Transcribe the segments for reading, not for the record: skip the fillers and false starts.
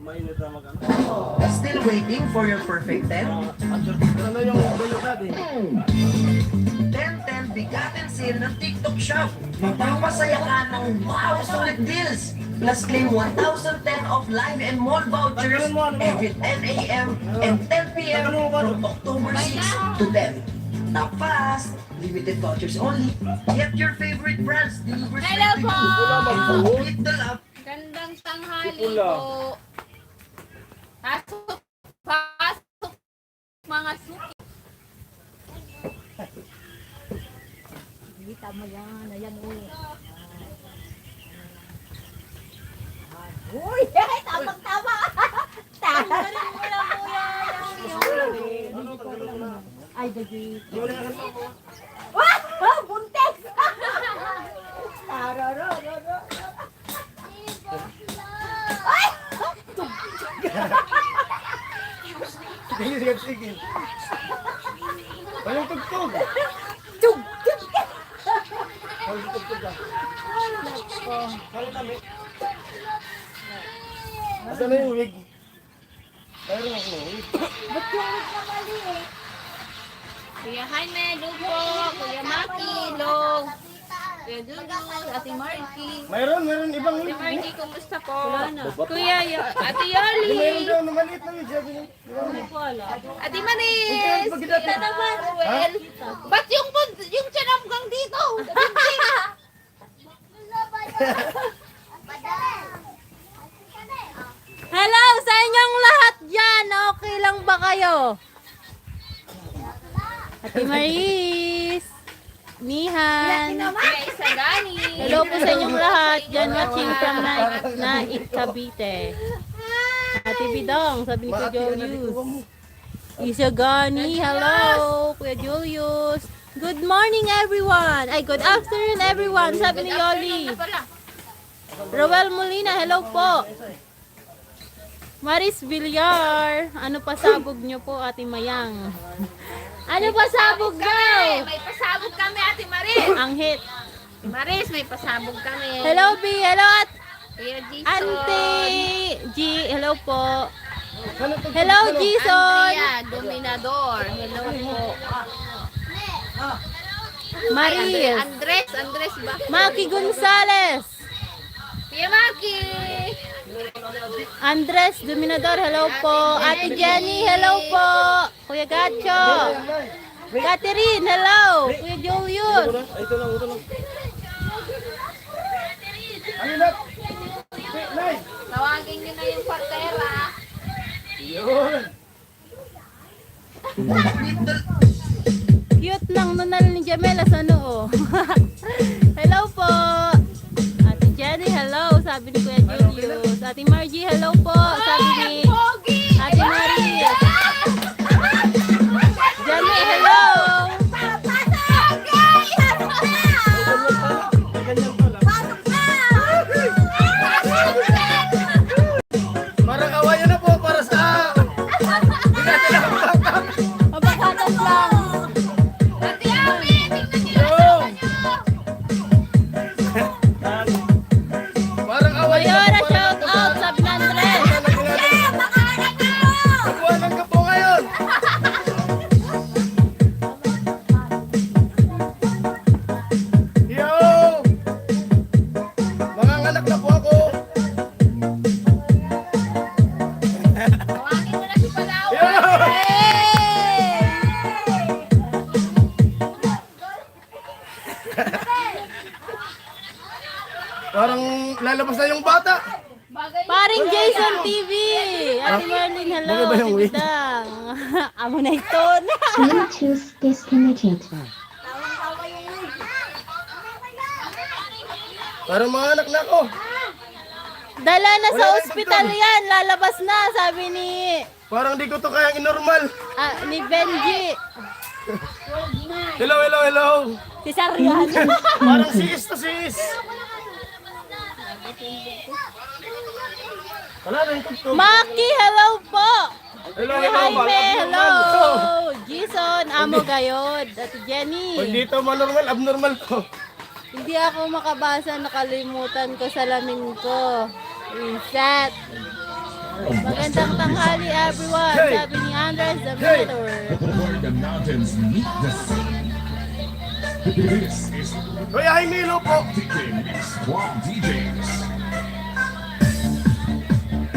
Still waiting for your perfect 10? Ano yung bayo natin? 10-10 bigatin sale ng TikTok Shop. Mapapasaya ka ng wow solid deals. Plus claim 1,010 of live and mall vouchers every 10 a.m. and 10 p.m. from October 6 to 10. Now fast! Limited vouchers only. Get your favorite brands delivered straight to you. And complete the love. Gandang tanghali po. Pasok, pasok, mga suki. Kita mo yan, ayan uy. Uy, tamang-tama. Tanggalin mo lang kuya. Ay, dagi. Wah! Buntex! Tarararara. Ay! Sige. Anong tugtog? Tug! Tug! Anong tugtog ka? Kaya kami. Asan na yung wig? Mayroon ako ng wig. Ba't yung wig na mali eh? Kuya Jaime, Lugo, Kuya Maki, Long, Kuya Dudut, Ate Marky. Mayroon ibang Ate wig. Marky, kumusta po? Kuya, Ate Yoli. Mayroon daw na maliit na wig. Sabi niya. Ate Maris. Kuya naman, Ruel. Ba't yung tiyan hanggang dito? Hello sa inyong lahat dyan. Okay lang ba kayo? Ate Maris. Nihan. Hello po sa inyong lahat dyan watching from Naik, Cavite. Ate Bidong, sabi ni Kuya Julius. Isagani, hello, Kuya Julius. Good morning everyone. Ay, good afternoon everyone, sabi ni Yoli. Roel Molina, hello po. Maris Villar, ano pasabog nyo po, Ate Mayang? Ano pasabog nyo? May pasabog kami, Ate Maris. Ang hit. Maris, may pasabog kami. Hello B, hello at Kuya Jason. Auntie G, hello po. Hello Jason. Andrea, Dominador. Hello po. Maris. Andres ba? Maki Gonzales. Kuya Maki. Andres Dominador, hello po. Ate Jenny, hello po. Kuya Gacho. Catherine, hello. Kuya Julius. Ito lang. Ayun na. Nay. Tawagin niyo na yung partera. Yun. Cute ng nunal ni Jamela sa noo. Hello po. Ate Jenny, hello. Sabi ni Kuya Julius. Ate Margie, hello po. Sabi ni Ate Marie. Jenny, hello. Parang awayan na po para sa... Mabakatas lang. Ate Ami, tingnan niyo. Yung. Parang awayan na Mayora, po para shout out. Sabi ni Andres. Nagbuwanan ka po ngayon. Yo! Manganganak na po ako. Tawagin mo na si Palawan. Yo! Parang lalabas na yung bata. Paring Jason TV. Ate Marlene, hello. Bagay ba yung Ate wig? Bidang. Amo na ito na. Bluetooth disconnected. Parang mga anak na ako. Dala na sa Wala na ospital tugtog. yan. Lalabas na, sabi ni Parang di ko to kayang inormal. ni Benji. Hello. Si Sarian. Parang sis to sis. Wala na yung tugtog. Maki, hello po. Hello. Jaime, hello. Oh. Jason, amo gayod. Ate Jenny. Pag dito manormal, abnormal ko. Hindi ako makabasa, nakalimutan ko salamin ko. Reset. Magandang tanghali everyone, sabi ni Andres the Beater. Where the mountains meet the sea. This is Kuya ay Milo po. Tikin Squad DJs.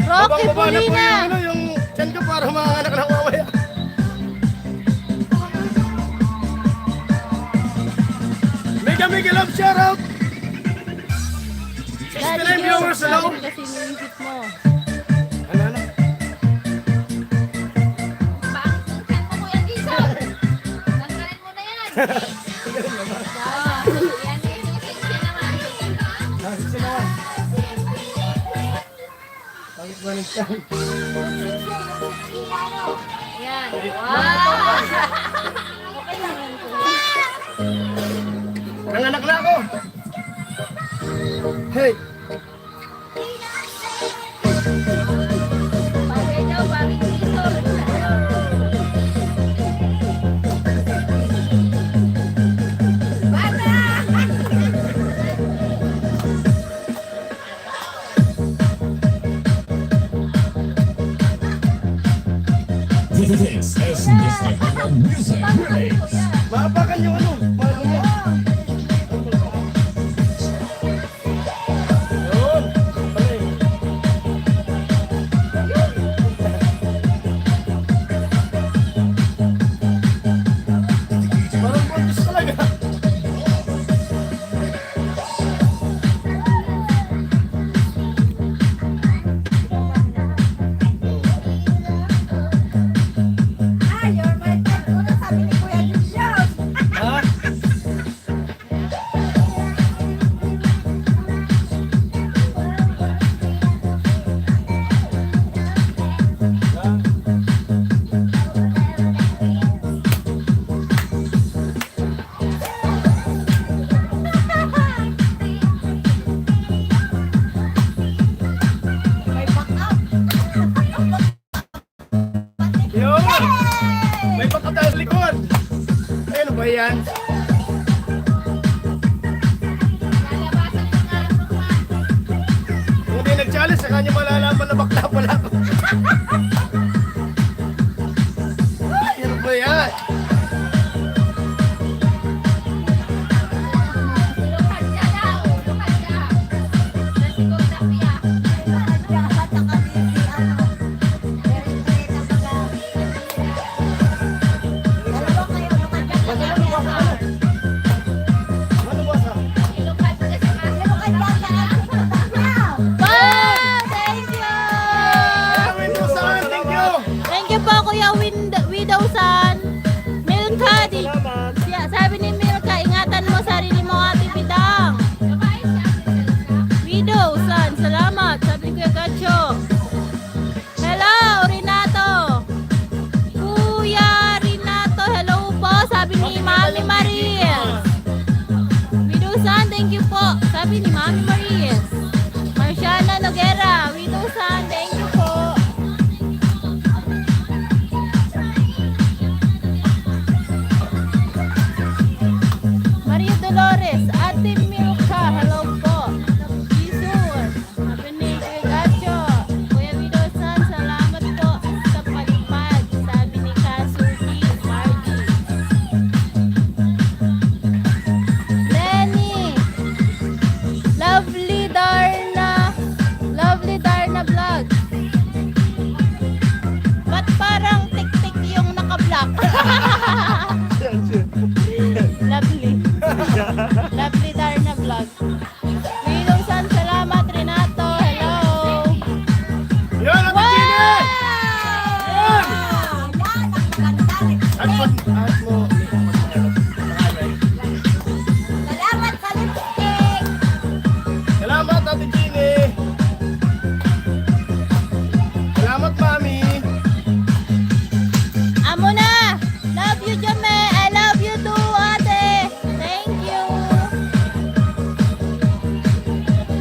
Rocky Babang-baba na po Pulina. yung tiyan ko para mga anak na mamaya. Mega love shoutout. Daddy 69 viewers, Joe, hello. sabi kasi niisip mo. Ano? Bakit mo Kuya Jason? Tanggalin mo na yan. Yan yung sexy naman. Kasi naman. Bakit ba nagtan? Yan. Wow! Nanganak na ako. Hey. Bagay daw, bagay dito. This is Mr. Hero Music Remix. Maapakan yung ano. Maapakan mo. Yun. Pala eh. Parang buntis talaga. Ha? Yun! May pakata sa likod! Ay, ano ba yan? Lalabasan ko nga ang mukha. Kung hindi nag-challenge, sa kanya malalaman na bakla pala ako. Ay, ano ba yan? Lukan siya daw. Lukan siya. Let's go, Tapia. Ano ba sa? Lukan siya sa Wow! Thank you! Gawin mo sa akin, thank you! Thank you po Kuya Widow-san. Milka, Salamat! sabi ni Milka, ingatan mo sarili mo Ate Bidang. Widow-san, salamat. Sabi ni Kuya Gacho. Hello, Renato. Kuya Renato, hello po. Sabi ni Mami Maris. Widow-san, thank you po. Sabi ni Mami Maris. Marciana Noguera, Widow-san, thank you po. Maria Dolores, Ate Milka, hello po. Jesus, sabi ni Kuya Gacho. Kuya Widow-san, salamat po sa palipad. Sabi ni Kasuki, Margie. Lenny, Lovely Darna Vlog. Ba't parang tik-tik yung naka-block? Lovely. Lovely Darna Vlog. Widow-san, salamat. Renato, hello. Yun, Ate Gina! Yun! At mo. Salamat, Ate Gini! Salamat, Mami! Amo na! Love you, Jame! I love you too, ate! Thank you!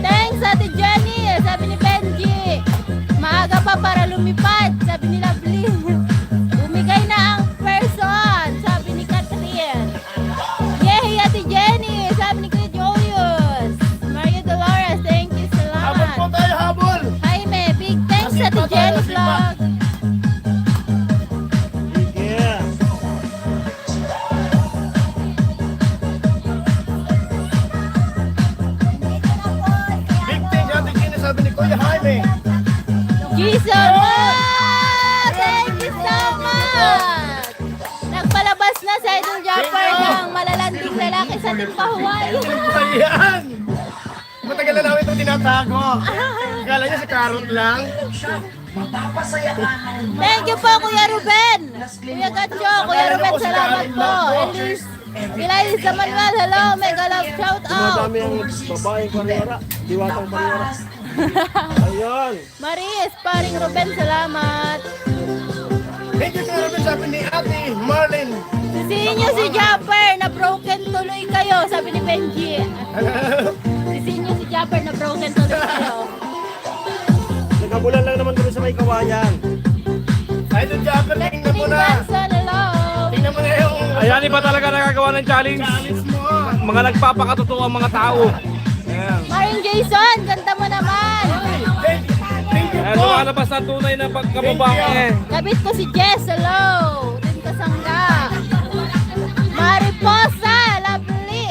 Thanks, Ate Jenny! Sabi ni Benji! Maaga pa para lumipad! Sabi ni Lovely! Bumigay na ang person! Ate Jenny Vlog. Yeah. Big thing, Ate Jenny, sabi ni Kuya Jaime. Jason! Thank you so much! Nagpalabas na sa Idol Japper ng malalanding lalaki sa Timpahuay. Ayan! Matagal na namin itong tinatago. Kala niya si Carrot lang. Mapapasaya ka ng Thank you po, Kuya Ruben! Kuya Gacho, Kuya Ruben, salamat po. Eliza Manuel, hello, mega love shout out. Madami ang babaeng pariwara. Diwatang pariwara. Ayun. Maris, paring Ruben, salamat. Thank you, Kuya Ruben, sabi ni Ate Marlene. Sisihin niyo si Japper na broken tuloy kayo, sabi ni Benji. Sisihin niyo si Japper na broken tuloy kayo. Nagkabulan lang naman doon sa may kawayan. Ay, doon Japper, tingnan mo na. Johnson, hello. Tingnan mo na yung Ayan, iba talaga nakagawa ng challenge. challenge mo. Mga nagpapakatotoo ang mga tao. Ayan. Maring Jason, ganda mo naman. Thank you Ayan, po. lumalabas na tunay na pagkamabang eh. Kabit ko si Jess, hello. Din kasangga. Mariposa, lovely.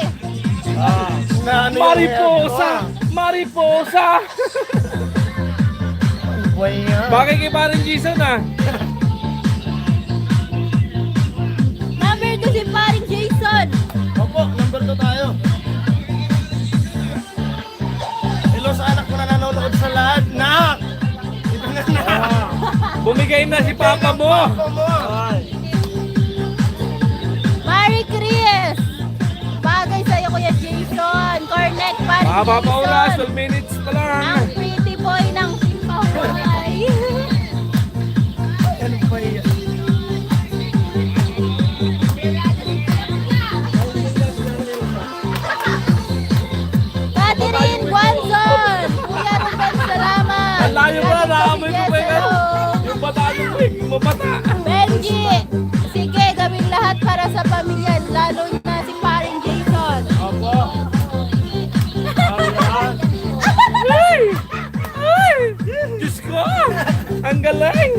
Na ano yun, Mariposa! Mariposa! Buhay nga. Bakit kay parin Jason ah? Number 2 si paring Jason. Opo, number 2 tayo. Hello sa anak ko na nanonood sa lahat. Nak! Ito na na. Bumigay na si papa mo! Papa mo. Marie Chris. Bagay sa'yo, Kuya Jason. Cornet, paring Mahaba pa oras, Jason. 12 minutes pa lang. Ang pretty boy ng Timpahuay. Ano ba yan? Catherine Guanzon. Kuya Ruben, salamat. Ang layo mo na, naamoy ko pa Yes, yung hello. yung bata nyo eh, mabata. Benji, sige, gawin lahat para sa pamilya, lalo na si paring Jason. Opo. Ayan. Ay! Ay! Diyos ko! Ang galing!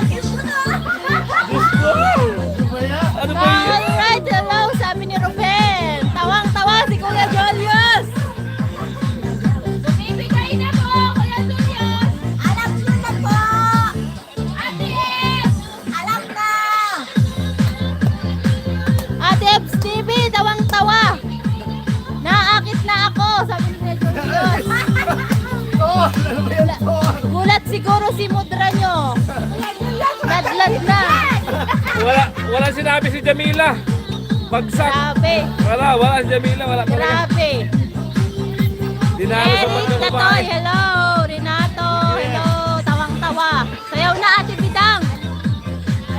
Diyos ko! Ano ba yan? Ano ba yun? Alright, hello, sabi ni Ruben. Tawang-tawa si Kuya Julius. Bumibigay na po, Kuya Julius! Alam nyo na po! Ate Ed! Alam na! Ate Ebs TV, tawang-tawa. Naakit na ako, sabi ni Kuya Julius. Oh, ano ba yan? Oh. Gulat siguro si Mudra nyo. Nadlad na. Wala sinabi si Jamila. Bagsak. Grabe, Wala si Jamila. Wala talaga. grabe. Dinalo sa Eric Latoy, pagkababae. hello. Renato, hello. Tawang-tawa. Sayaw na, Ate Bidang.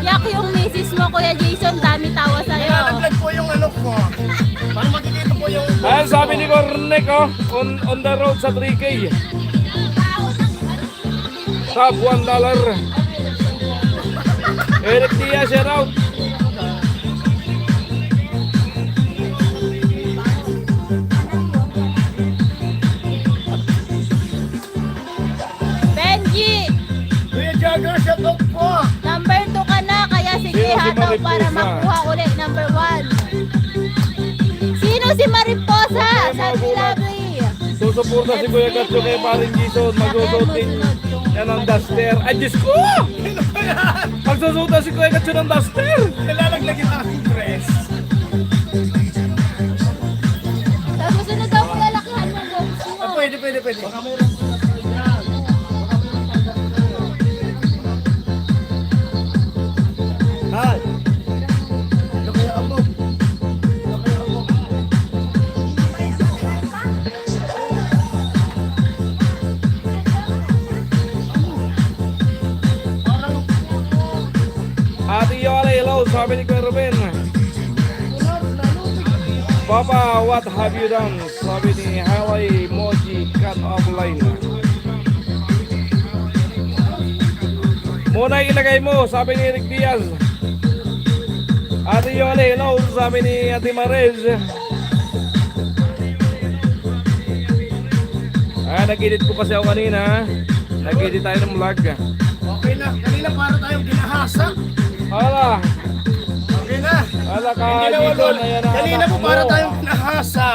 Yak yung misis mo, Kuya Jason. Dami tawa sa'yo. Nalaglag po yung ano ko. Para makikita po yung... Ayan sabi ni Cornec oh, on the road sa 3K. Top $1. Eric Diaz, shout out. Benji, Kuya Jagger, shout out po. number 2 ka na. Kaya sige, Sino si hataw Mariposa? para makuha ulit number 1. Sino si Mariposa? Sabi Lovely. Susuporta si Kuya Gatso kay parin Jason. Magsusuot din yan ng duster. Ay, Diyos ko! Ano ba yan? Magsusuot si Kuya Gatso ng duster. Nilalaglag yung aking dress. Tapos susunod daw mo lalakihan mo, Gomes mo. Ah, pwede. Baka mayroon. Hi. Ano kaya ako? Ate Yola, hello. Sabi ni Kuya Ruben. Papa, what have you done? Sabi ni Hawaii Moji cut off line. Muna ilagay mo, sabi ni Eric Diaz. Ate Yola, hello. Sabi ni Ate Marez. Nag-edit po kasi ako kanina. Nag-edit tayo ng vlog. Okay na. Kanina para tayong ginahasa. Hala. Okay na. Hala ka, Hindi na Jason, walol. ayan ang Kanina anak po mo. para tayong ginahasa.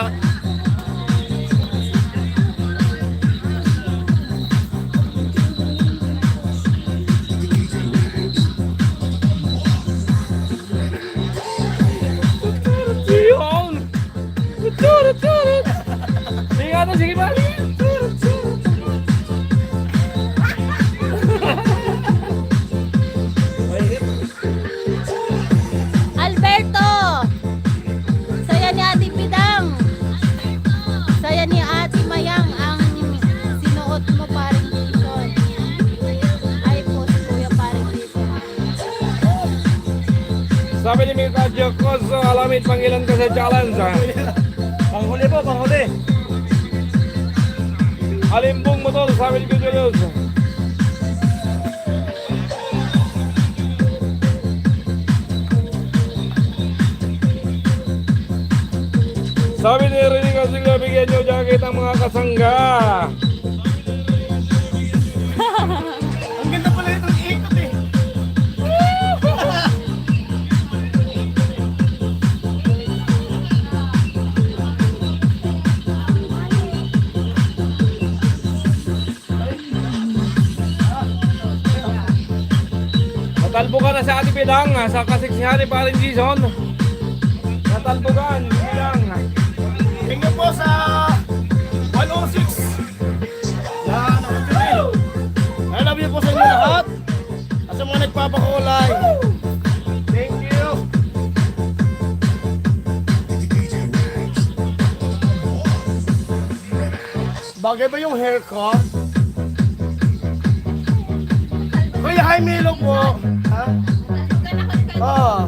Yun! Turut, turut! Sige nga, sige ba? Turut, turut. Alberto! Saya ni Ate Pidang. Saya ni Ate Mayang ang sinuot mo paring Jason. Ay po si Kuya paring Jason. Sabi ni Mika Jokoso, alamit panggilan ka sa challenge ha. Panghuli po, panghuli. Alimbong mo tol, sabi ni Kuya Julius. Sabi ni Rene Casilla, bigyan nyo jacket ang mga kasangga. Ang ganda pala itong ikot eh. Natalbukan na sa Ate Pidang sa kasiksihan ni Parin Jason. Natalbukan, Pidang. Tingnan po sa 106. Yan, I love you po sa inyo lahat. At sa mga nagpapakulay. Thank you. Bagay ba yung hair ko? Kuya Jaime, hello po. Ha? Ah.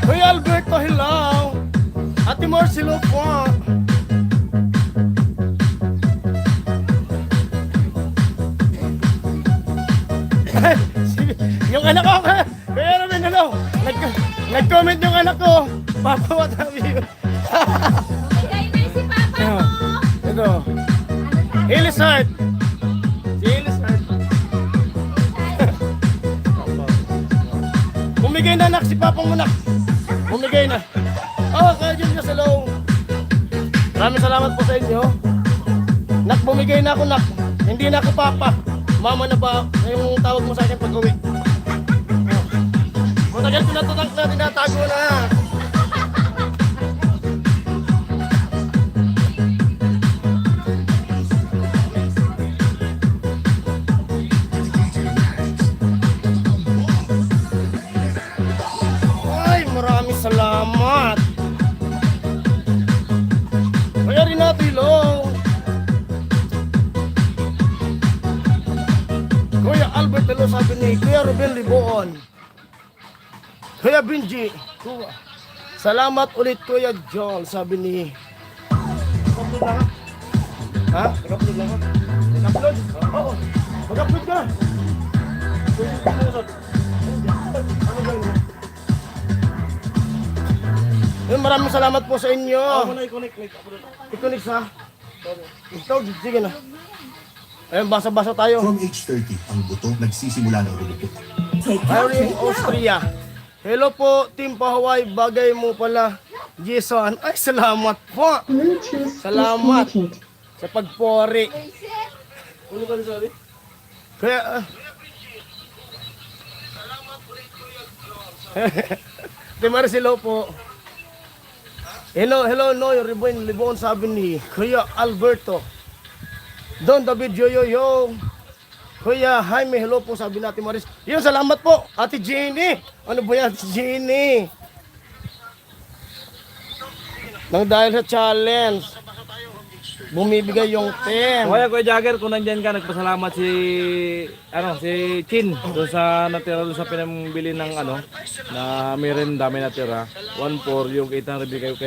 Kuya Alberto, hello. Ate Marcy, hello po. Yung anak ko, kaya naman ano, nag-comment yung anak ko. Papa, what have you? Bigay na si Papa mo. Ito. Elisard. Si Elisard. Bumigay na nak si Papang Munak. Bumigay na. Oh, kaya dyan sa hello. Maraming salamat po sa inyo. Nak, bumigay na ako nak. Hindi na ako Papa. Mama na ba yung tawag mo sa akin pag uwi? Matagal ko na ito na tinatago na. Ay, maraming salamat. Kaya rin natin long. Kuya Albert, hello, sabi ni Kuya Ruben Liboon. Kuya Benji, salamat ulit Kuya John, sabi ni... Mag-upload lang ha? Mag-upload lang ha? Mag-upload? Oo, mag-upload ka. Maraming salamat po sa inyo. I-connect sa... Ikaw, sige na. Ayun, basa-basa tayo. From age 30, ang buto nagsisimula ng lumipit. Irene, Austria. Hello po, Team Pahawaii. Bagay mo pala, Jason. Ay, salamat po. Bluetooth Salamat. disconnected. Sa pagpori. Kaya... Di Maris, hello po. Hello, Noy, Libon, sabi ni Kuya Alberto. Don David, yo. Kuya Jaime, hello po, sabi natin Maris. Yun, salamat po, Ate Jenny. Ano ba yan, Ate Jenny? Nang dahil sa challenge, bumibigay yung team. Kaya Kuya Jagger, kung nandyan ka, nagpasalamat si Chin doon sa natira doon sa pinambili ng na merinda may natira. 1-4 yung 800 kayo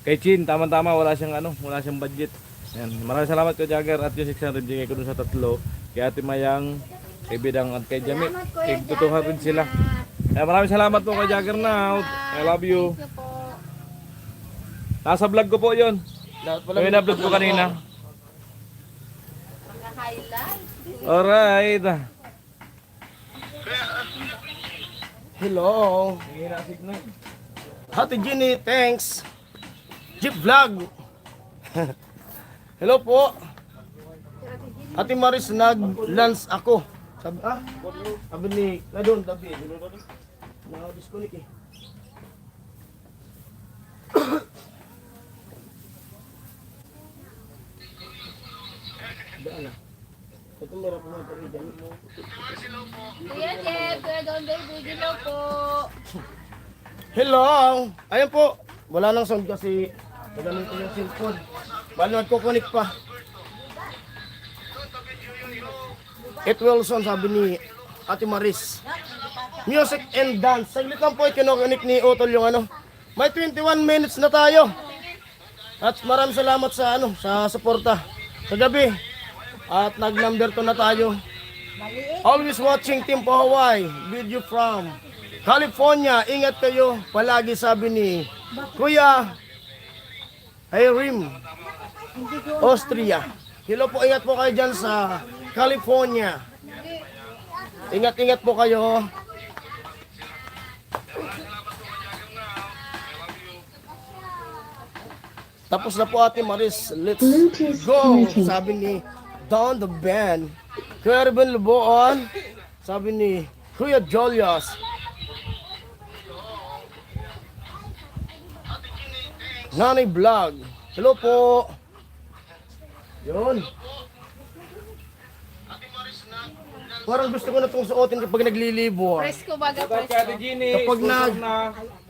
kay Chin. Tama-tama, wala siyang budget. Yan. Maraming salamat Kuya Jagger at yung 600 bigay ko doon sa tatlo. Kay Ate Mayang, kay Bidang at kay Jami. Tutuhan rin sila. Maraming salamat po kay Juggernaut. I love you. Thank you po. Nasa vlog ko po yun. Dapat pala Yung in-upload ko kanina. Mga highlights. Alright. Hello. Ate Ginny, thanks. Jeep Vlog. Hello po. Ate Maris, nag-lunch ako. Sabi ni, na doon, David. Na-disconnect eh. Daan na. Ito meron po mga paridan mo. Kuya Jeb, Kuya Don Baby, hello po. Hello! Ayan po. Wala nang sound kasi magaling ko yung cellphone. Bali nagkukunik pa. It Wilson, sabi ni Ate Maris. Music and dance. Saglit lang po kinukunik ni Utol yung ano. May 21 minutes na tayo. At maraming salamat sa ano, sa suporta. Sa gabi. At nag-number 2 na tayo. Always watching Team Po Hawaii. Video from California. Ingat kayo. Palagi, sabi ni Kuya Hirim, Austria. Hello po, ingat po kayo dyan sa California. Ingat-ingat po kayo. Tapos na po Ate Maris. Let's Bluetooth go. connected. Sabi ni Don the Band. Kuya Ruben Luboon. Sabi ni Kuya Jolios. Nanay Vlog. Hello po. Yun. Parang gusto ko na itong suotin kapag naglilibot. Presko baga, Kay Ate Ginny. Kapag sponsor na.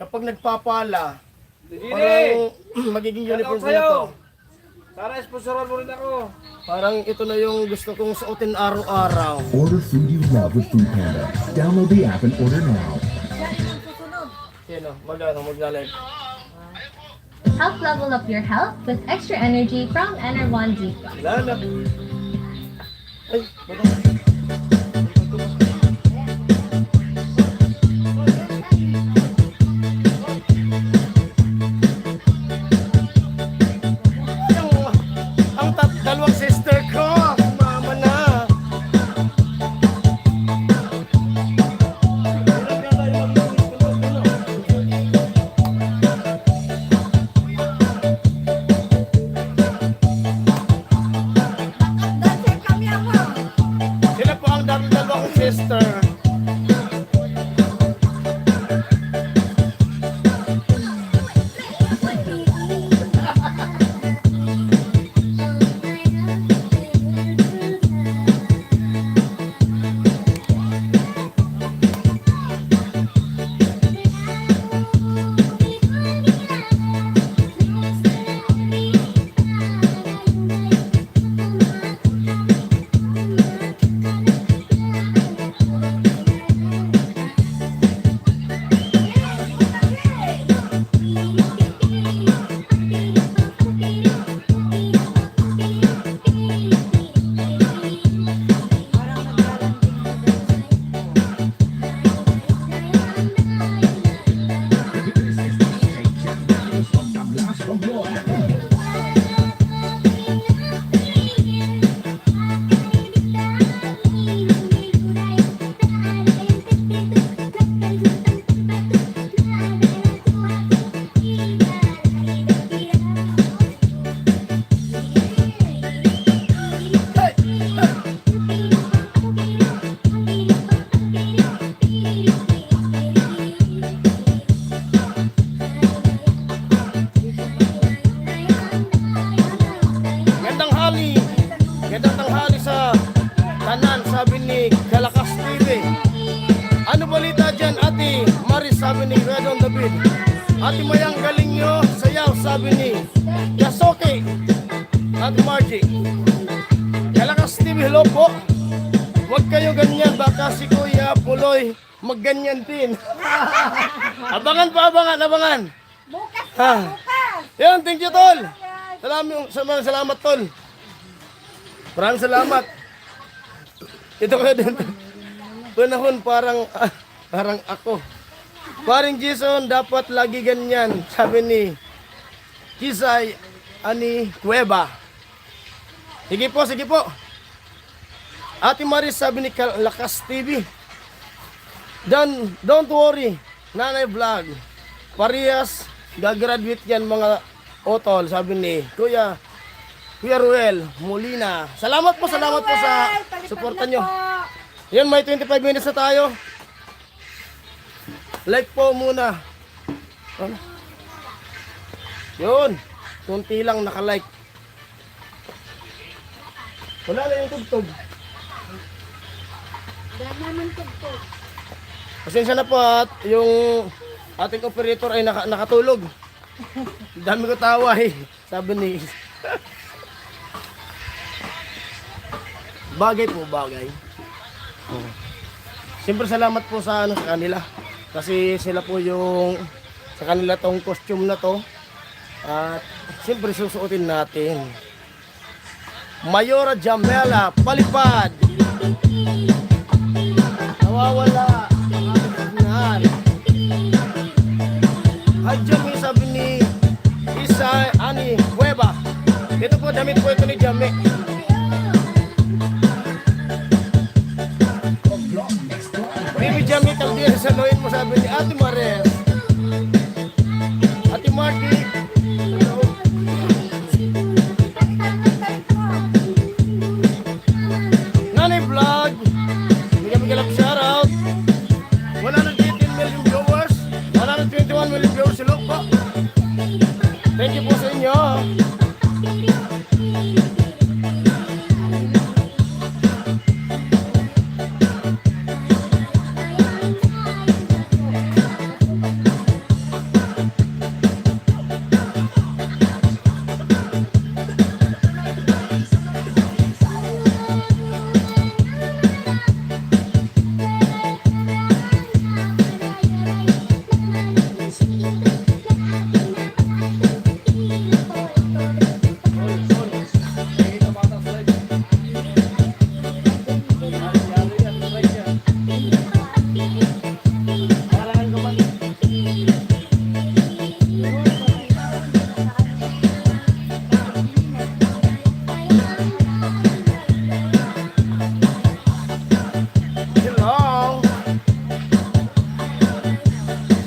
Kapag nagpapala. Ate Ginny. Parang magiging uniform ko na to. Sana sponsoran mo rin ako. Parang ito na yung gusto kong suotin araw-araw. Order food you love with Food Panda. Download the app and order now. Sino? Magla-live. Help level up your health with extra energy from NR1 Z+. Lala. Ay, ba't dalawang sister ko, mama na. Sila po ang dalawang sister. Gandang hali. Gandang tanghali sa tanan, sabi ni Galakas TV. Ano balita dyan, Ate Maris, sabi ni Redon David. Ate Mayang, galing nyo, sayaw, sabi ni Yasoke. Ate Margie. Galakas TV, hello po. Huwag kayo ganyan, baka si Kuya Puloy magganyan din. Abangan pa, abangan. Bukas Ha. bukas. Yan, thank you, Tol. Salamat, Tol. Maraming salamat. Ito kayo din. Panahon parang Parang ako. Paring Jason, dapat lagi ganyan. Sabi ni Kisay Ani Cueva. Sige po, sige po. Ate Maris, sabi ni Lakas TV. Don't worry, Nanay Vlog. Parehas, gagraduate yan mga otol, sabi ni Kuya Ruel Molina. Salamat po sa suporta nyo. Yan, may 25 minutes na tayo. Like po muna. Ano? Yun, kunti lang naka-like. Wala na yung tugtog. Pasensya na po at yung ating operator ay nakatulog. Dami ko tawa eh. Sabi ni bagay po, bagay. Siyempre salamat po sa kanila. Kasi sila po yung sa kanila tong costume na to. At siyempre susuotin natin. Mayora Jamela Palipad. Nawawala. Hadyan may sabi ni Isa Ani Cueva. Ito po, damit po ito ni Jame. Baby Jame, tagdiyan sa loin mo, sabi ni Ate Mares. Ate Marty. Nanay Vlog. Bigyan shoutout. 118 million viewers. 121 million viewers si Luke po. Thank you po sa inyo.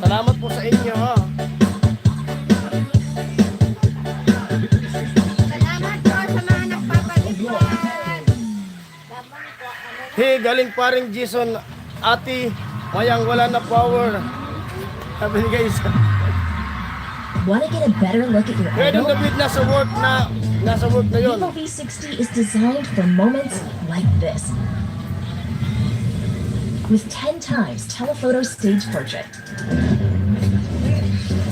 Salamat po sa inyo. Salamat po sa mga nagpapalipad. Hey, galing paring Jason, ate, mayang wala na power. Sabi ni guys. Want to get a better look at your Kaya idol? nung David nasa work na yun. Vivo V60 is designed for moments like this. With 10 times telephoto stage portrait,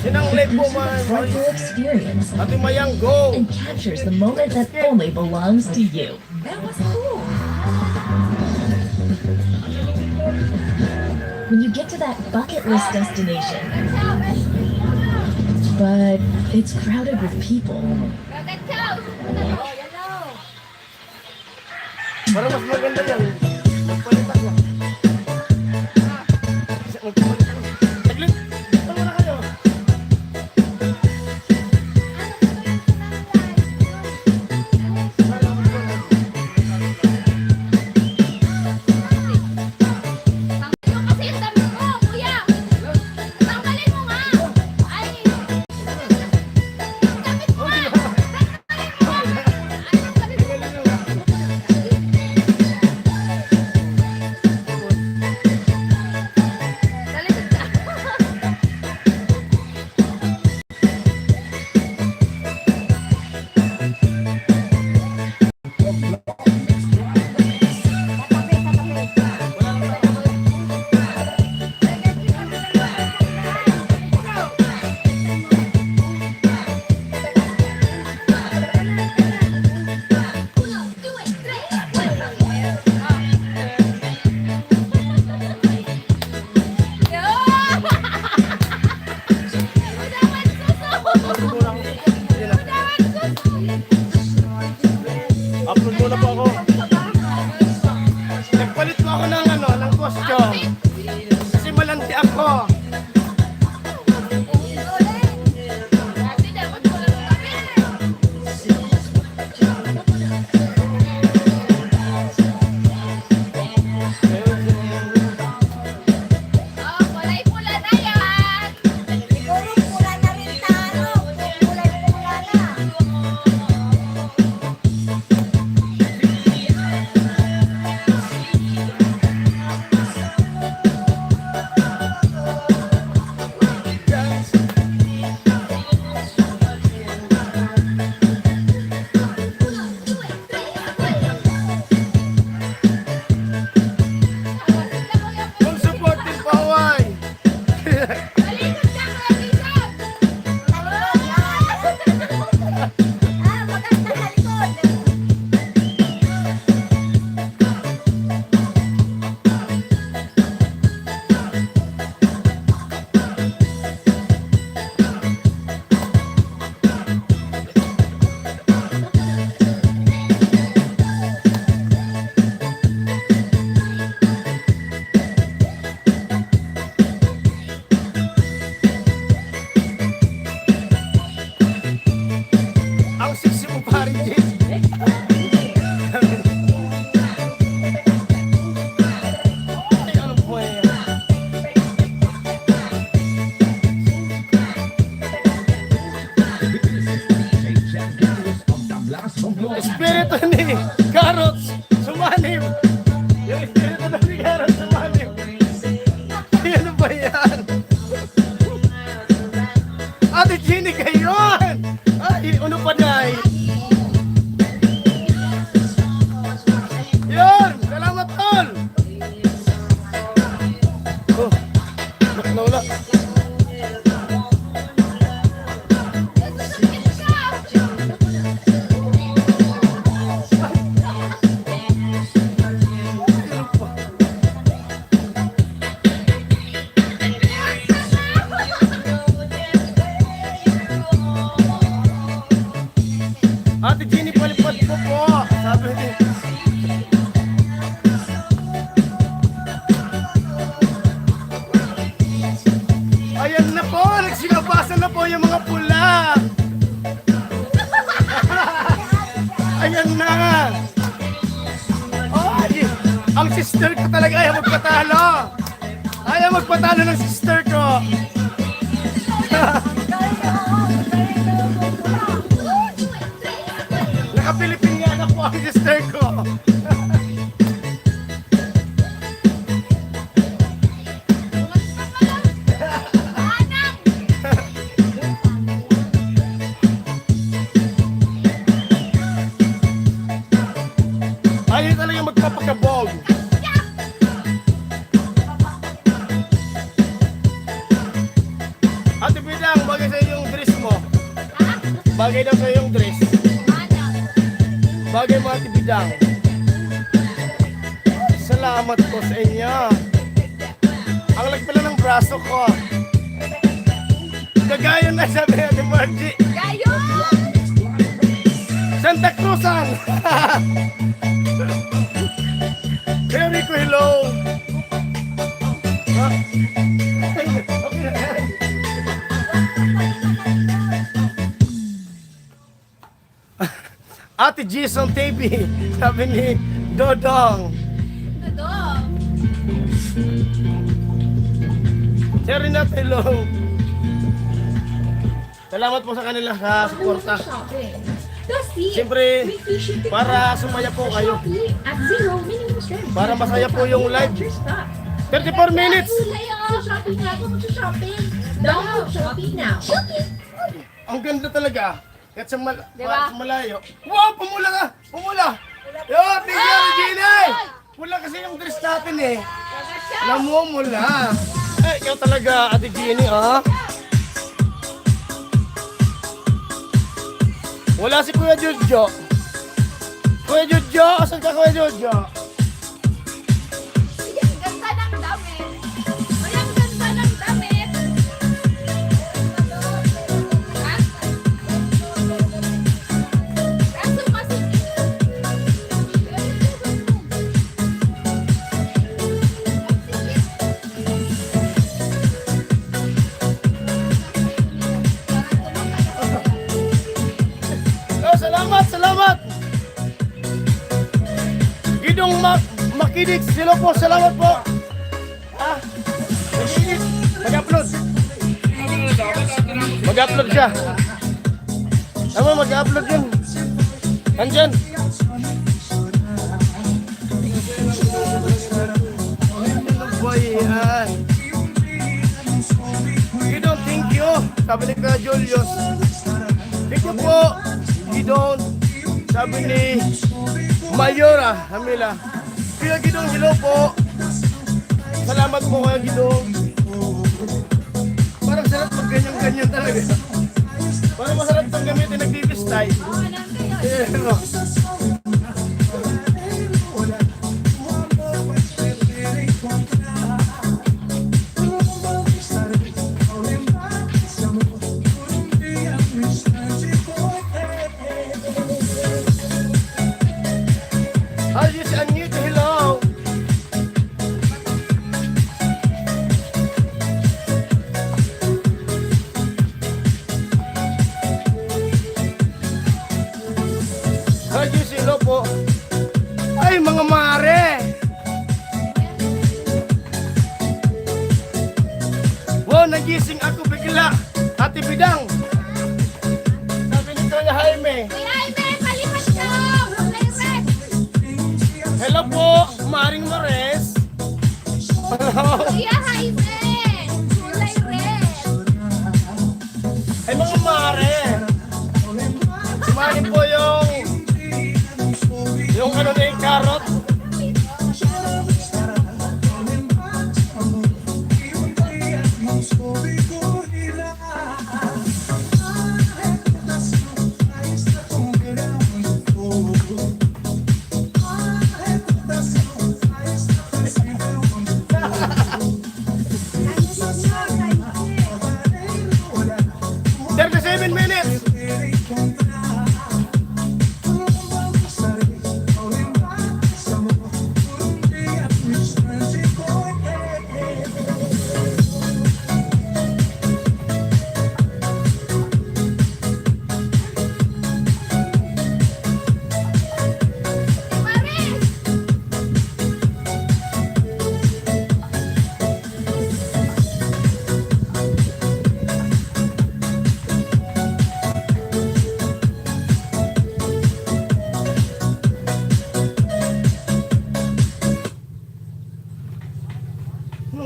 Sinanglit po gives you the full experience Ate Mayang, go! and captures the moment that only belongs to you. That was cool. When you get to that bucket list destination, but it's crowded with people. Rocket Chow. Oh, yan o. Para mas maganda yan. Magpalitan mo. Magpalitan mo. Saglit! Ito muna kayo. Tanggalin mo kasi yung damit mo, kuya. Tanggalin mo nga. Ay. Yung damit mo nga. Tanggalin mo. Ay, tanggalin mo. Ate Jenny kayon! Ay, ano pa dahil? Yun! Salamat, tol! Oh, naula. Ate Jenny, palipad ko po. Sabi niya. Ayan na po, nagsinabasan na po yung mga pula. Ayan na. Ay, ang sister ko talaga ayaw magpatalo. Ayaw magpatalo ng sister ko. Naka-Pilipin nga na po ang sister ko. Ayaw talaga magpapakabog. Ate Bidang, bagay sa yung dress mo. Bagay daw sa yung dress. Bagay mo, Ate Bidang. Salamat po sa inyo. Ang laki pala ng braso ko. Gagayon na sabi ni Ate Margie. Santa Cruzan! Very ko, hello! Okay na yan. Ate Jason TV, sabi ni Dodong. Sir Renat, hello! Salamat po sa kanila sa suporta. Siyempre, para sumaya po kayo. At zero minimum spend. Para masaya po yung live. 34 minutes! Shopping na ako, mag-shopping. Download Shopee now. Ang ganda talaga. Kahit sa, sa malayo. Wow, pumula ka! Pumula! Yo, tingnan ni Gina! Pula kasi yung dress natin eh. Namumula. Eh, ikaw talaga, Ate Jenny, ah. Wala si Kuya Jojo. Kuya Jojo, asan ka Kuya Jojo? Ganda ng damit. Ay, ang ganda ng damit. Ha? Kaso kasi... Oh, salamat, salamat! Gidong Makinig, sila po, salamat po! Ah, Makinig, mag-upload! Mag-upload siya! Tama, mag-upload yun! Nandyan! Yan! Gidong, thank you! Sabi ni Kuya Julius. Thank you po! Gidong, sabi ni Mayora Hamila. Kuya Gidong, hello po. Salamat po Kuya Gidong. Parang sarap pag ganyan-ganyan talaga. Parang masarap itong gamitin, nagbibistay. I'll just unmute, hello. I'll just hello po. Ay, mga mare. Wow, nagising ako bigla. Ate Bidang. Sabi ni Kuya Jaime. Jaime, palipas ka! Jaime! Hello po, Maring Mores. Hello. Kuya Jaime! Kulay red! Ay mga mare. Sumahin po yung ano na yung carrot. Minutes.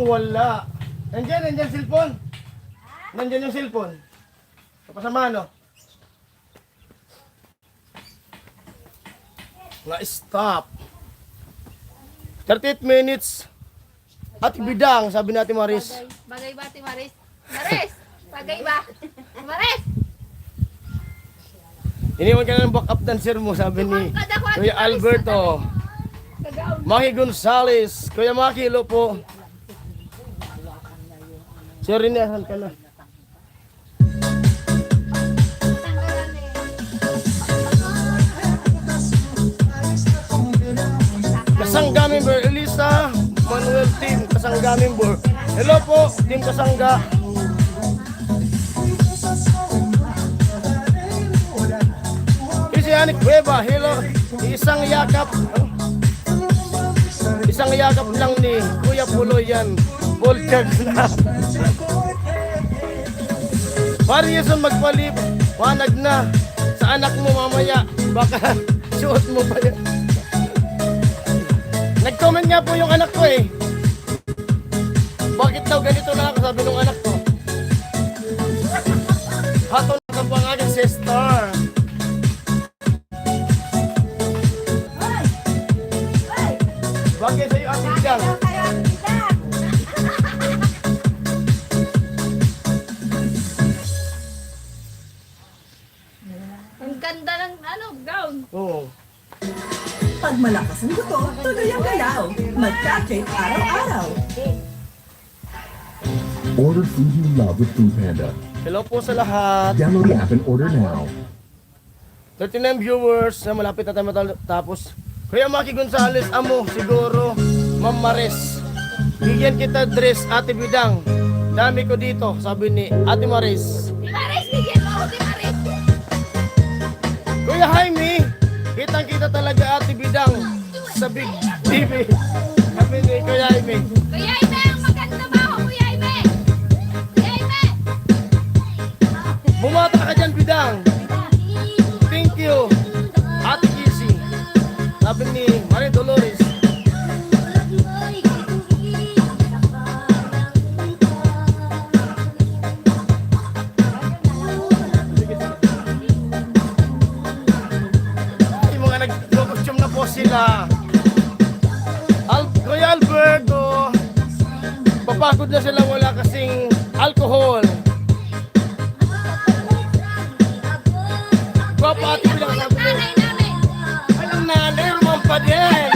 Wala. Nandiyan cellphone. Nandiyan yung cellphone. Kapasama no? Na-stop. 38 minutes. At bidang, sabi natin Maris. Bagay ba, Ate Maris? Maris! Bagay ba? Maris! Iniwan ka na ng backup dancer mo, sabi ni Kuya Alberto. Maki Gonzales. Kuya Maki, hello po. Sir, rinahan ka na. Kasangga member, Elisa Manuel Team, Kasangga member. Hello po, Team Kasangga. Christianic Cueva, hello. Isang yakap lang ni Kuya Puloy yan. Voltage na. Variation magpalip, wanag na sa anak mo mamaya, baka suot mo pa yan. Nag-comment nga po yung anak ko eh. Bakit daw ganito na ako, sabi nung anak ko. Hato na ka pang aking sister. Bakit sa'yo ating gang? Ang ganda ng gown. Oo. Pag malakas ang buto, tuloy ang galaw. Mag-cupcake araw-araw. Order food you love with Food Panda. Hello po sa lahat. Download the app and order now. 39 viewers na malapit na tayo matapos. Kuya Maki Gonzales, amo siguro, Ma'am Maris. Bigyan kita dress, Ate Bidang. Dami ko dito, sabi ni Ate Maris. Di Maris, bigyan mo ako, Di Maris. Kuya Jaime, kitang-kita talaga Ate Bidang sa Big TV. Sabi ni Kuya Jaime. Kuya Ime, ang maganda ba ako, Kuya Ime? Kuya Ime! Bumata ka dyan, Bidang. Thank you, Ate Kisi. Sabi ni Maria Dolores. Yung mga nag-costume na po sila. Kuya Alberto, papagod na sila, wala kasing alcohol. Papa, Ate Bidang, sabi ni ang nanay, rumang pa din.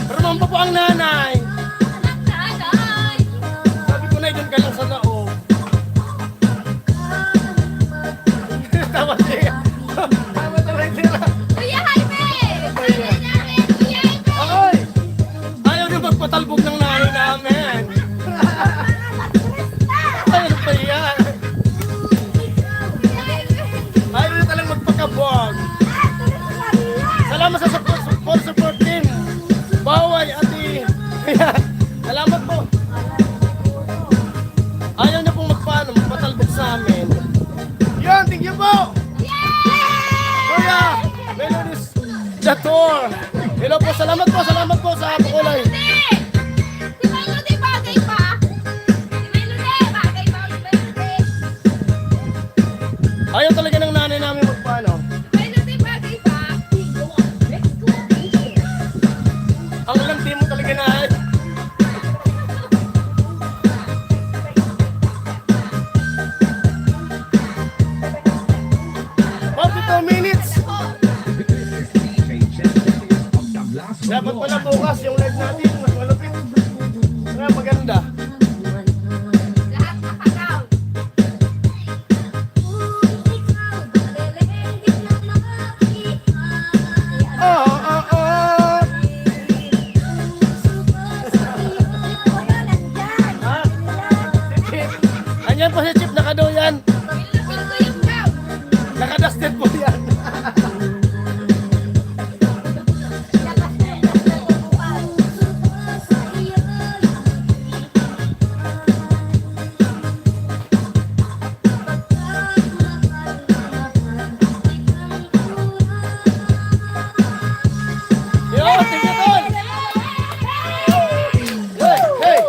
Rumang pa po ang nanay. Sabi ko na, doon ka lang sa loob. Tama siya. Tama siya. Kuya Jaime! Kuya namin! Kuya Jaime! Akoy! Ayaw niyo magpatalbog ng nanay namin. Ayaw pa yan. Ayaw niyo talang magpakabog. Salamat sa support team. Baway, Ate. Salamat po. Ayaw niyo pong magpatalbog sa amin. Yun, thank you po. Kuya, Melodies Dator. Hello po, salamat po sa pakulay. Si Melody, bagay pa. Si Melody, bagay pa. Si Melody. Ayaw talaga ng nanay namin magpaano. Ang lampi mo talaga na. 42 minutes. Dapat pala bukas yung live natin. Mas malupit. Kaya maganda. Anyan po si Chip, nakadaw yan. Nakadusted po yan. Yo, sige tol! Hey, hey!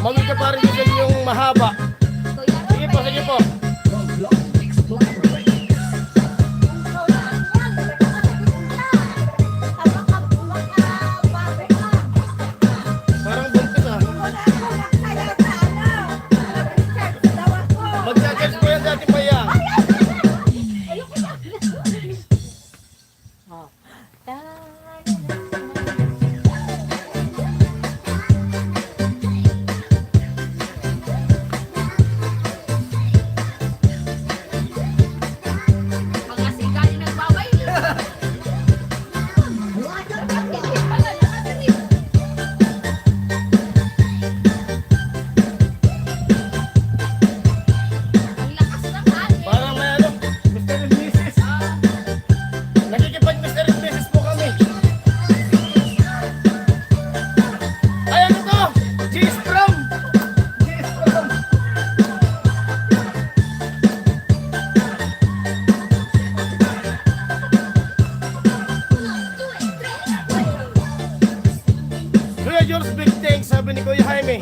Maganda pa rin dyan yung mahaba. Sige po, sige po. Parang buntis ah. Mag-charge ko yan dati pa yan. Parang may ano, Mr. and Mrs. Nakikipag Mr. and Mrs. po kami. Ay, ano to? G-Strom! G-Strom! Kuya Jules, big thanks, sabi ni Kuya Jaime.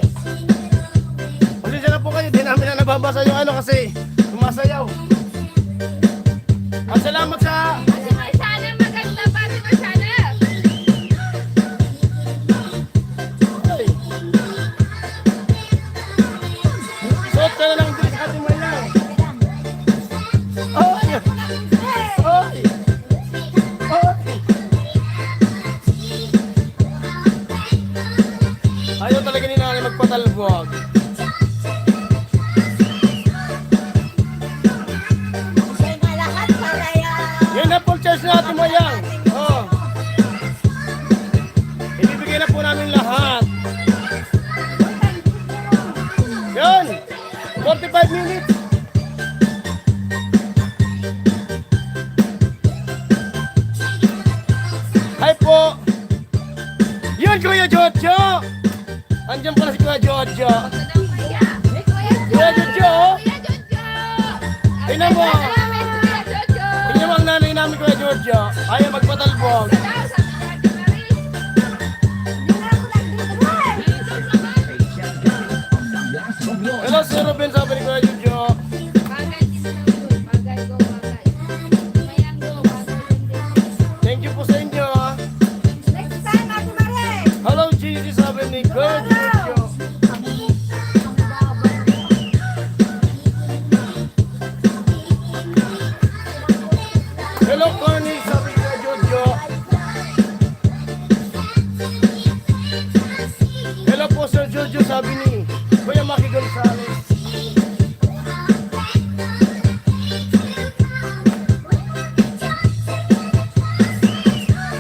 Pasensya na po kayo, di namin na nababasa yung ano kasi sumasayaw. At salamat sa... Suot ka na lang din sa ating malang. Oh! Oh! Oh! Ayaw talaga ni nanay magpatalbog. Yun na full charge natin mayang. Oh. Ibibigay na po namin lahat. Yun. 45 minutes. Hi po. Yun, Kuya Jojo. Andiyan pala si Kuya Jojo. Kuya Jojo. Tingnan mo. Tingnan mo ang nanay namin, Kuya Jojo. Ayaw magpatalbog. Hello, Sir Ruben, sabi ni Kuya Jojo. Thank you po sa inyo. Hello, Gigi, sabi ni Kuya Jojo. Hello, Connie, sabi ni Kuya Jojo. Hello po, Sir Jojo, sabi ni Kuya Maki Gonzales.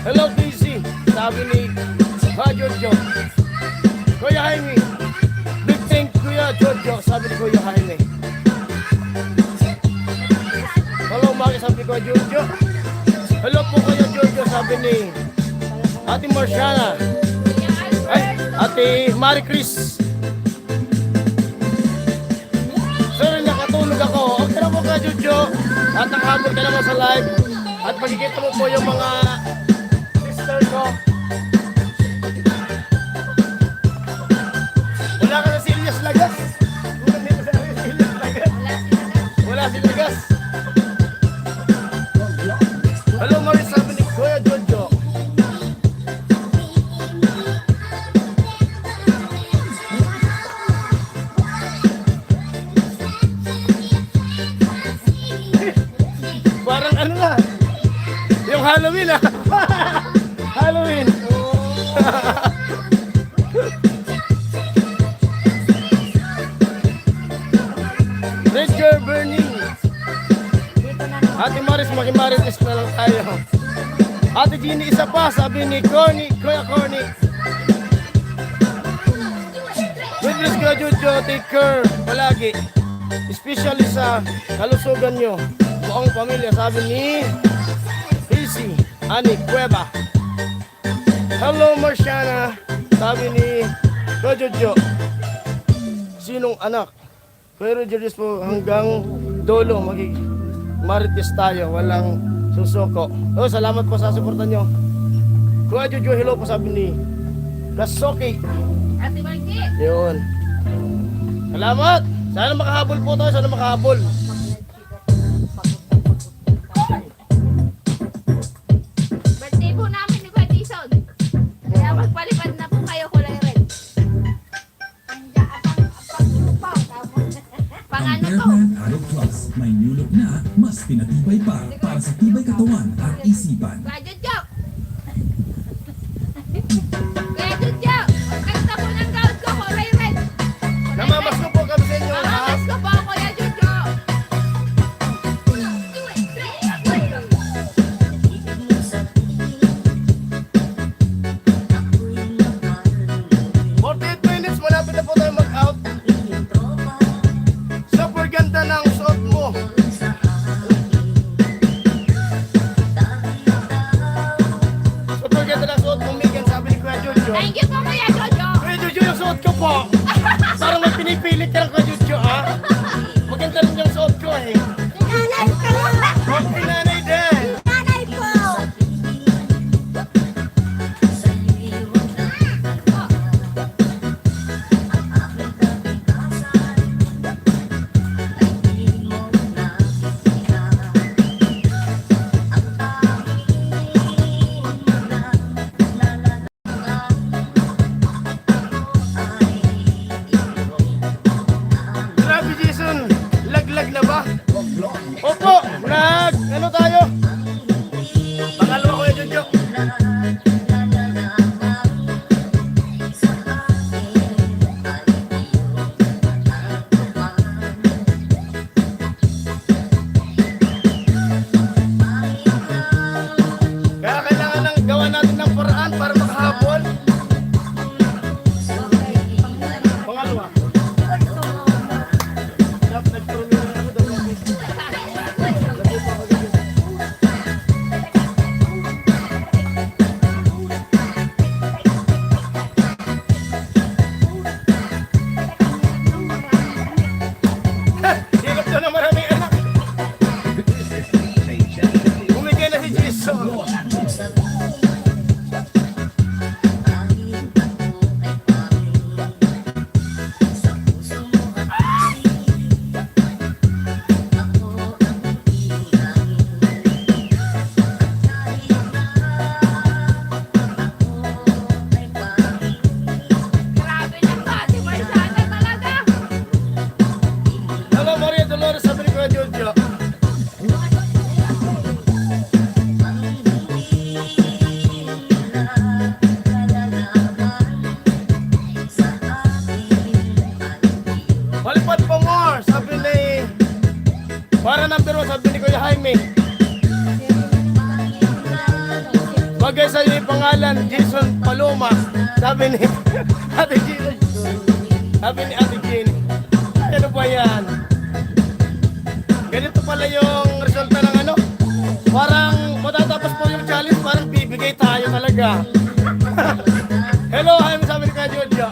Hello, DC, sabi ni Kuya Jojo. Kuya Jaime, big thank Kuya Jojo, sabi ni Kuya Jaime. Hello, Maki, sabi ni Kuya Jojo. Hello po, Kuya Jojo, sabi ni Ate Marciana. Ay, Ate Marie Chris. Sir, nakatulog ako. Okay na po, Kuya Jojo. At nakahabol ka naman sa live. At makikita mo po yung mga sister ko. Halloween ah! Halloween! Ranger burning! Ate Maris, makimarites na lang tayo. Ate Jeannie, isa pa, sabi ni Corny, Kuya Corny. God bless ka, Jojo, take care palagi. Especially sa kalusugan nyo, buong pamilya, sabi ni Casey, Ani Cueva. Hello, Marciana, sabi ni Jojo. Sinong anak? Pero Diyos po hanggang dulo, marites tayo, walang susuko. Oh, salamat po sa suporta nyo. Kuya Jojo, hello po, sabi ni Kasoki. Ate Margie. Yun. Salamat! Sana makahabol po tayo, sana makahabol. Birthday po namin ni Kuya Jason. Kaya magpalipad na po kayo kulay red. Pang ano to? Airman Aro Plus, may new look na mas pinatibay pa para sa tibay katawan at isipan. Kuya Jojo. Kuya Jojo. Ganda po ng gown ko kulay red. Namamas ko po kami sa inyo. Namamas ko po Kuya Jojo. Minutes, malapit na po tayo mag-out. Super ganda ng suot mo. Super ganda ng suot mo, Megan, sabi ni Kuya Jojo. Thank you po Kuya Jojo. Kuya Jojo, yung suot ko po. Parang may pinipilit ka ng Kuya Jojo, ha? Maganda rin yung suot ko, eh. Nanay ko. Huwag pinanay din. Nanay po. Grabe, Jason. Laglag na ba? Opo, ano tayo? Pangalawa Kuya Jojo. Kaya kailangan ng gawa natin ng paraan para makahabol. Pangalawa. Hirap doon ang maraming anak. Bumigay na si Jason. Grabe na po Ate Marciana talaga. Hello, Maria Dolores, sabi ni Kuya Jojo. Malipad pa more, sabi ni para number 1, sabi ni Kuya Jaime. Bagay sa iyo yung pangalan, Jason Paloma, sabi ni Ate Jean. Sabi ni Ate Jean. Ano ba yan? Ganito pala yung resulta ng ano? Parang matatapos po yung challenge, parang bibigay tayo talaga. Hello, Jaime, sabi ni Kuya Jojo.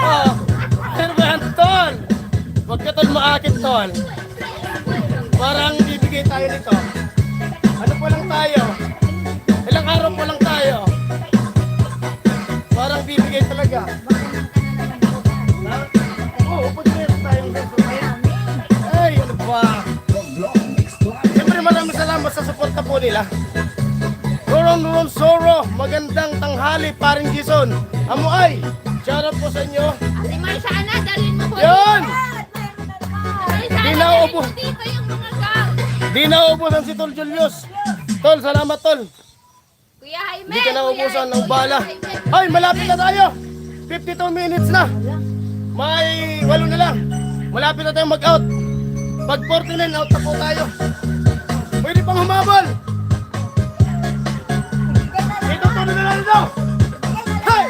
Oh, ano ba yan, Tol? Huwag ka tol maakit, Tol. Parang bibigay tayo nito. Ano po lang tayo? Ilang araw po lang tayo? Parang bibigay talaga. Oo, pwede tayong ay, ano ba? Siyempre maraming salamat sa suporta po nila. Ron Soro, magandang tanghali, paring Jason. Amo ay, shoutout po sa inyo. Ate Marciana, dalhin mo po. Yun! Marciana, Di na dalhin upo. mo dito yung mga gown. Di nauubusan si Tol Julius. Tol, salamat tol. Kuya Jaime! Hindi ka na Kuya ubusan Jaime, ng bala. Kuya Jaime. Ay, malapit na tayo. 52 minutes na. May 8 na lang. Malapit na tayo mag-out. Pag 49, out na po tayo. Pwede pang humabol. Ito, tuloy na lang ito. Hey!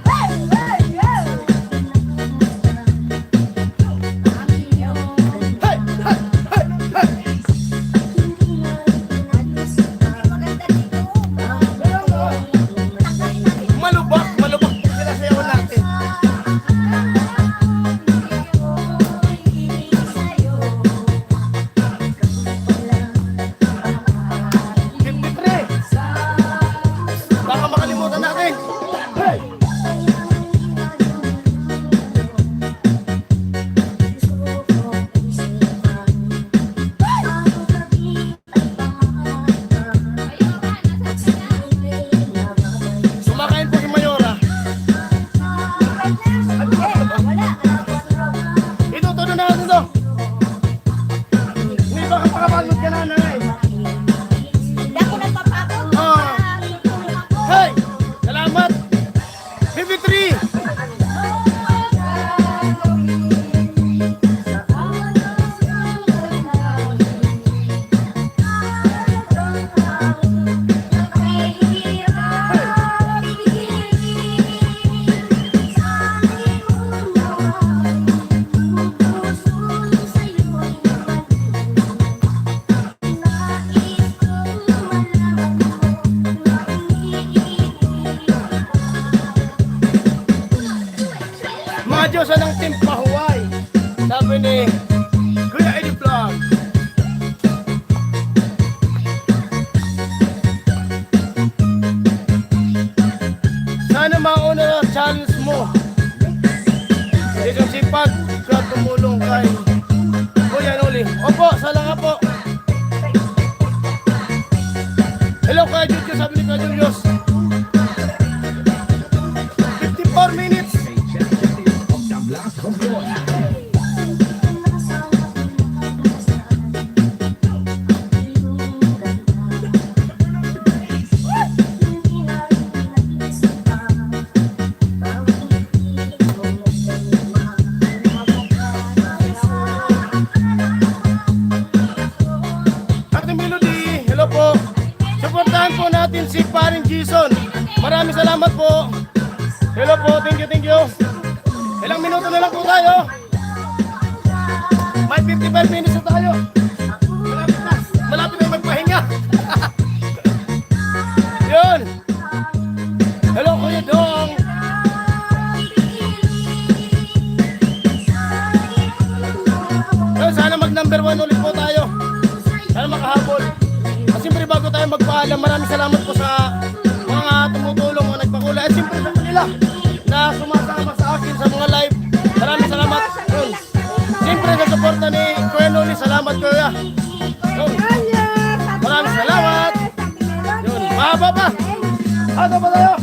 Hey! Hey! Hey! Hey! Malubak, malubak. Sinasayawan natin. Baka makalimutan natin. Hey! Sumakain po si Mayora. Ito, todo na natin to. Hindi baka pakapanood ka na nanay. Hindi ako nagpapagod. Ah. Hey! Salamat! 53! Mga Diyosa ng Team Pahuway. Sabi ni Kuya Eddie Vlog. Sana mauna na challenge mo. Isang sipag ka tumulong kay Kuya Noli. Opo, salamat po. Hello Kuya Julius, sabi ni Kuya Julius. 54 minutes. Ate Melody, hello po. Supportahan po natin si Paring Jason. Maraming salamat po. Hello po, thank you, thank you. Ilang minuto na lang po tayo. May 55 minutes na tayo. Malapit na. Malapit na magpahinga. Yun. Hello, Kuya Dong. Yun, sana mag number 1 ulit po tayo. Sana makahabol. At siyempre bago tayo magpaalam, maraming salamat po sa mga tumutulong, mga nagpakula. At siyempre sa kanila na sumasama sa akin sa mga live. Maraming salamat. Yun. Siyempre sa suporta ni Kuya Noli, salamat Kuya. Yun. Maraming salamat. Yun. Mahaba pa. Ano pa tayo?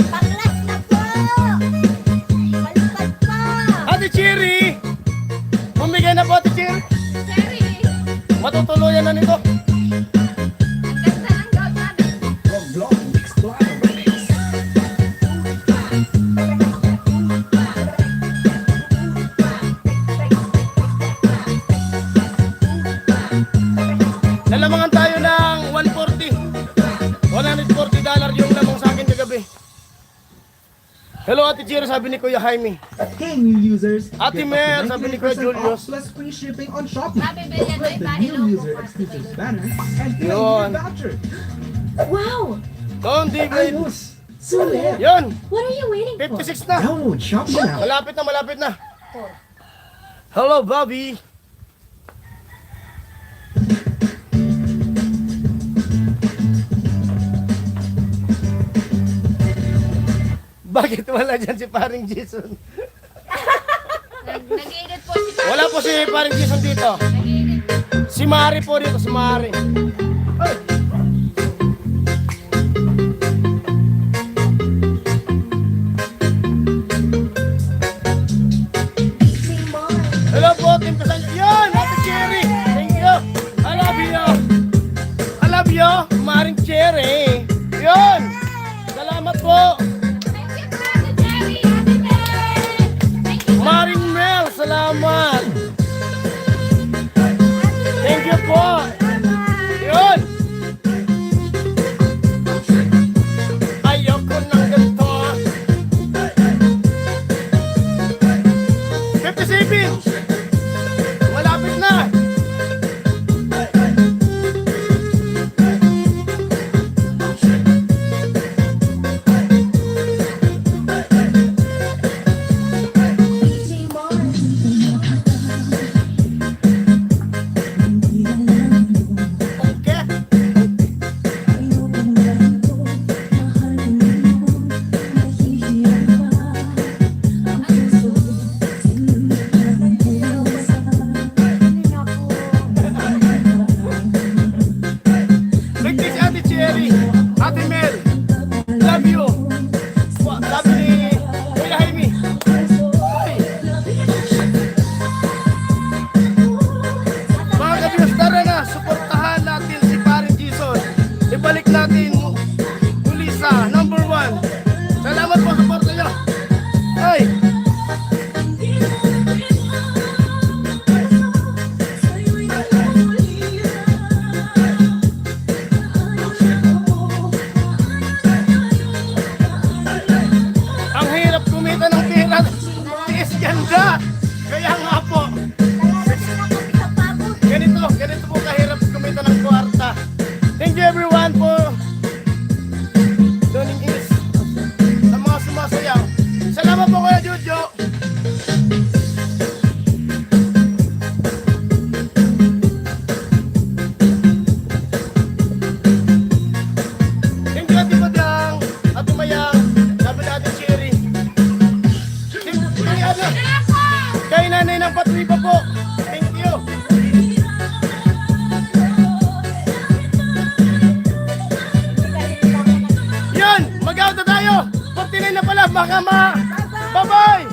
Baklas na po! Malupad pa! Ate Cherry! Bumigay na po Ate Cherry. Cherry! Matutuluyan na nito. Ang ganda ng gout namin. Nalamangan tayo ng $140 yung lamang sa akin kagabi. Hello Ate Cherry, sabi ni Kuya Jaime. Hey new users, Ate get Mer, up to sabi ni Kuya 98% Julius. off plus free shipping on Shopee. Mabibili yan Click na the iba. new user exclusive banner and claim Yun. your voucher. Wow! Tom David. Ayos! Sulit! Yun, What are you waiting for? 56 na. Download Shopee now. Malapit na, malapit na. Hello Bobby. Bakit wala dyan si Paring Jason? Nag-iinit po si Wala po si Paring Jason dito. Nag-iinit. Si Mari po dito, si Mari. Ay! Hello po, Team Kasan. Yan, Ate Cherry. Thank you. I love you. I love you, Maring Cherry. Yun. Salamat po. Maring Mel, salamat. Thank you po. Yun. Ayoko ng ganito. 57. Malapit na. Okay. Like this, Ate Cherry, Ate Mel, love you. Sabi ni Kuya Jaime. Mga kabiyos, tara na, suportahan natin si Paring Jesus. Ibalik natin muli sa number 1. Salamat po sa suporta niyo. Ay! Ang hirap kumita ng pera. Tiis ganda. Kaya nga po. Ganito po kahirap kumita ng kwarta. Thank you everyone for tuning in sa mga sumasayaw. Salamat po Kuya Jojo. Thank you Ate Badang, Ate Mayang, sabi na Ate Cherry. Kay nanay ng Patriba po. Thank you. Yan, mag-out na tayo. 49 na pala, baka Bye-bye.